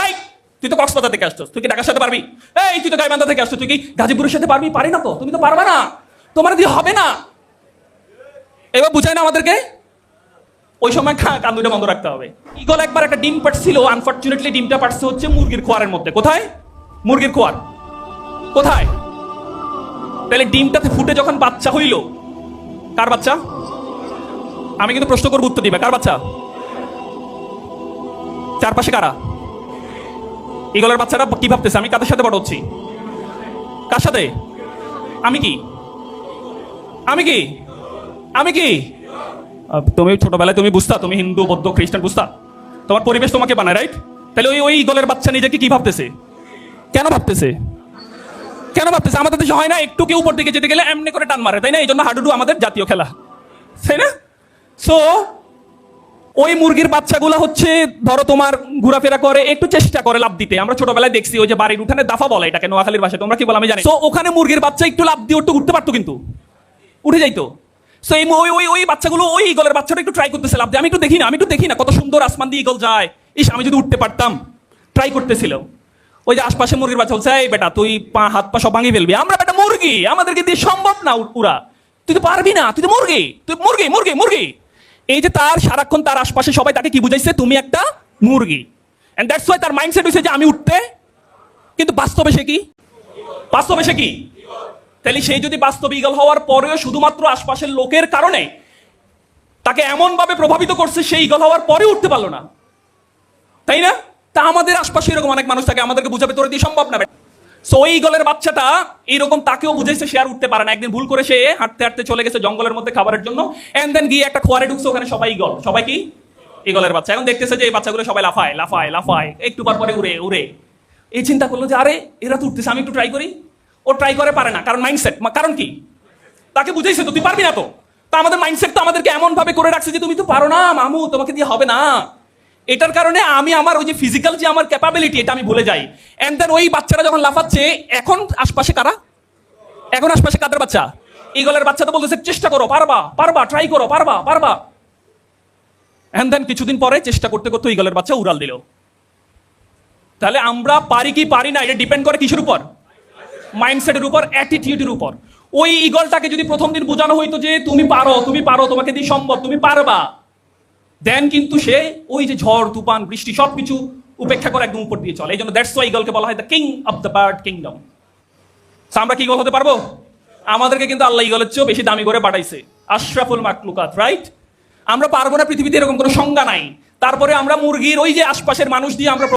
এই তুই তো কক্সবাজার থেকে আসছিস, তুই কি ঢাকার সাথে পারবি? এই তুই তো গাইবান্ধা থেকে আসছিস, তুই কি গাজীপুরের সাথে পারবি? পারি না তো, তুমি তো পারবা না, তোমার দিয়ে হবে না। এবার বুঝাই না আমাদেরকে। ওই সময় কান দুইটা বন্ধ রাখতে হবে। ঈগল একবার একটা ডিম পাড়ছিল, আনফরচুনেটলি ডিমটা পাড়ছে হচ্ছে মুরগির খোয়ারের মধ্যে। কোথায়? মুরগির খোয়ার। কোথায়? তাহলে ডিমটাতে ফুটে যখন বাচ্চা হইল, কার বাচ্চা? আমি কিন্তু প্রশ্ন করবো, উত্তর দিবে। কার বাচ্চা? চারপাশে কারা? ঈগলের বাচ্চারা কি ভাবতেছে? আমি কাদের সাথে বড় হচ্ছি? কার সাথে? আমি কি? আমি কি? আমি কি? তুমি ছোটবেলায় তুমি বুঝতা, তুমি হিন্দু বৌদ্ধ খ্রিস্টান বুঝতা, তোমার পরিবেশ তোমাকে বানায়, রাইট? তাহলে ওই ওই ঈগলের বাচ্চা নিজেকে কি ভাবতেছে? কেন ভাবতেছে? কেন ভাবতেছে? আমাদের দেশে হয় না একটু কেউ উপর দিকে যেতে গেলে এমনি করে টান মারে, তাই না? এই জন্য হাডুডু আমাদের জাতীয় খেলা, তাই না? সো ওই মুরগির বাচ্চাগুলো হচ্ছে ধরো তোমার ঘোরাফেরা করে, একটু চেষ্টা করে লাভ দিতে। আমরা ছোটবেলায় দেখছি ওই যে বাড়ির উঠানে দাফা বলে এটাকে, নোয়াখালীর ভাষায়, তোমরা কি বলো আমি জানি। তো ওখানে মুরগির বাচ্চা একটু লাভ দিয়ে একটু উঠতে পারতো, কিন্তু উঠে যাইতো। সো এই ওই ওই ওই বাচ্চাগুলো ওই ঈগলের বাচ্চাটা একটু ট্রাই করতেছে লাভ দিয়ে। আমি একটু দেখি না কত সুন্দর আসমান দিয়ে ঈগল যায়, ইস আমি যদি উঠতে পারতাম, ট্রাই করতেছিল। ওই যে আশপাশে মুরগির বাচ্চা বলছে, এই বেটা তুই হাত পা সব ভাঙি ফেলবি, আমরা বেটা মুরগি, আমাদেরকে দিয়ে সম্ভব না উড়া, তুই তো পারবি না, তুই তো মুরগি, তুই মুরগি মুরগি মুরগি। এই যে তার সারাক্ষণ তার আশপাশে সবাই তাকে কি বুঝাইছে? তুমি একটা মুরগি। এন্ড দ্যাটস ওয়াই তার মাইন্ডসেট হইছে যে আমি উঠতে। কিন্তু বাস্তবে সে কি? বাস্তবে সে কি? তাহলে সেই যদি বাস্তব ঈগল হওয়ার পরেও শুধুমাত্র আশপাশের লোকের কারণে তাকে এমন ভাবে প্রভাবিত করছে, সেই ঈগল হওয়ার পরে উঠতে পারলো না, তাই না? তা আমাদের আশপাশে এরকম অনেক মানুষ থাকে, আমাদেরকে বুঝাবে তোর দিয়ে সম্ভব না। সো ওই ঈগলের বাচ্চাটা এইরকম তাকেও বুঝাইছে সে আর উঠতে পারে না। একদিন ভুল করে সে হাঁটতে হাঁটতে চলে গেছে জঙ্গলের মধ্যে খাবারের জন্য, এন্ড দেন গিয়ে একটা খোয়ারে ঢুকছে, ওখানে সবাই ঈগল, সবাই কি ঈগলের বাচ্চা। এখন দেখতেছে যে এই বাচ্চাগুলো সবাই লাফায় লাফায় লাফায়, একটু পরে উড়ে উড়ে। এই চিন্তা করলো যে আরে এরা তো উঠতেছে, আমি একটু ট্রাই করি। ও ট্রাই করে পারে না, কারণ মাইন্ডসেট। কারণ কি? তাকে বুঝাইছে তো তুই পারবি না। তো তা আমাদের মাইন্ডসেট তো আমাদেরকে এমন ভাবে করে রাখছে যে তুমি তো পারো না মামু, তোমাকে দিয়ে হবে না। এটার কারণে আমি আমার ওই যে ফিজিক্যাল যে আমার ক্যাপাবিলিটি, এটা আমি ভুলে যাই। এন্ড দেন ওই বাচ্চারা যখন লাফাচ্ছে, এখন আশপাশে কারা? এখন আশপাশে কাদের বাচ্চা? ঈগলের বাচ্চা তো বলতেছে চেষ্টা করো, পারবা পারবা, ট্রাই করো, পারবা পারবা। এন্ড দেন কিছুদিন পরে চেষ্টা করতে করতে ঈগলের বাচ্চা উড়াল দিল। তাহলে আমরা পারি কি পারি না, এটা ডিপেন্ড করে কিসের উপর? মাইন্ডসেটের উপর, অ্যাটিটিউডের উপর। ওই ঈগলটাকে যদি প্রথম দিন বোঝানো হইতো যে তুমি পারো, তুমি পারো, তোমাকে দিয়ে সম্ভব, তুমি পারবা, দেন কিন্তু সে ওই যে ঝড় তুফান বৃষ্টি সবকিছু উপেক্ষা করে একদম উপর দিয়ে চলে। এই জন্য দ্যাটস ওয়াই ঈগলকে বলা হয় the king of the bird kingdom. আমরা কি ঈগল হতে পারবো? আমাদেরকে কিন্তু আল্লাহ ঈগলের চেয়েও বেশি দামি করে পাঠাইছে, আশরাফুল মাখলুকাত, রাইট? আমরা পারবো না, পৃথিবীতে এরকম কোনো সংজ্ঞা নাই। তারপরে আমরা মুরগির ওই যে আশপাশের মানুষ দিয়ে আমরা